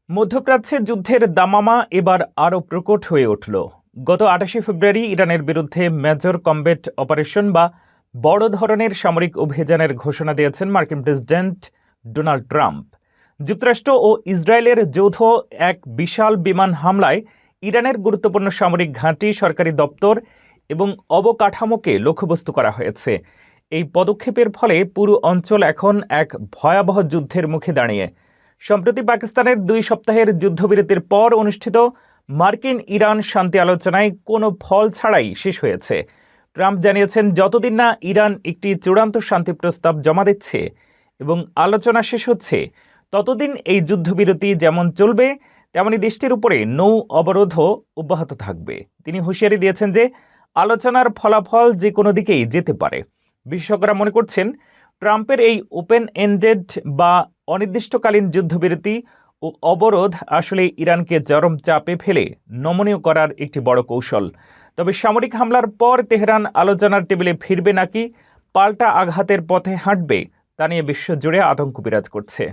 মধ্যপ্রাচ্যে যুদ্ধের দামামা এবার আরও প্রকট হয়ে উঠল। গত ২৮ ফেব্রুয়ারি ইরানের বিরুদ্ধে মেজর কমব্যাট অপারেশন বা বড় ধরনের সামরিক অভিযানের ঘোষণা দিয়েছেন মার্কিন প্রেসিডেন্ট ডোনাল্ড ট্রাম্প। যুক্তরাষ্ট্র ও ইসরায়েলের যৌথ এক বিশাল বিমান হামলায় ইরানের গুরুত্বপূর্ণ সামরিক ঘাঁটি, সরকারি দপ্তর এবং অবকাঠামোকে লক্ষ্যবস্তু করা হয়েছে। এই পদক্ষেপের ফলে পুরো অঞ্চল এখন এক ভয়াবহ যুদ্ধের মুখে দাঁড়িয়ে। সম্প্রতি পাকিস্তানের ২ সপ্তাহের যুদ্ধবিরতির পর অনুষ্ঠিত মার্কিন ইরান শান্তি আলোচনায় কোনো ফল ছাড়াই শেষ হয়েছে। ট্রাম্প জানিয়েছেন, যতদিন না ইরান একটি চূড়ান্ত শান্তি প্রস্তাব জমা দিচ্ছে এবং আলোচনা শেষ হচ্ছে, ততদিন এই যুদ্ধবিরতি যেমন চলবে তেমনি দেশটির উপরে নৌ অবরোধও অব্যাহত থাকবে। তিনি হুঁশিয়ারি দিয়েছেন যে আলোচনার ফলাফল যে কোনো দিকেই যেতে পারে। বিশেষজ্ঞরা মনে করছেন, ট্রাম্পের এই ওপেন এন্ডেড বা অনির্দিষ্টকালীন যুদ্ধবিরতি ও অবরোধ আসলে ইরানকে চরম চাপে ফেলে নমনীয় করার একটি বড় কৌশল। তবে সামরিক হামলার পর তেহরান আলোচনার টেবিলে ফিরবে নাকি পাল্টা আঘাতের পথে হাঁটবে, তা নিয়ে বিশ্বজুড়ে আতঙ্ক বিরাজ করছে।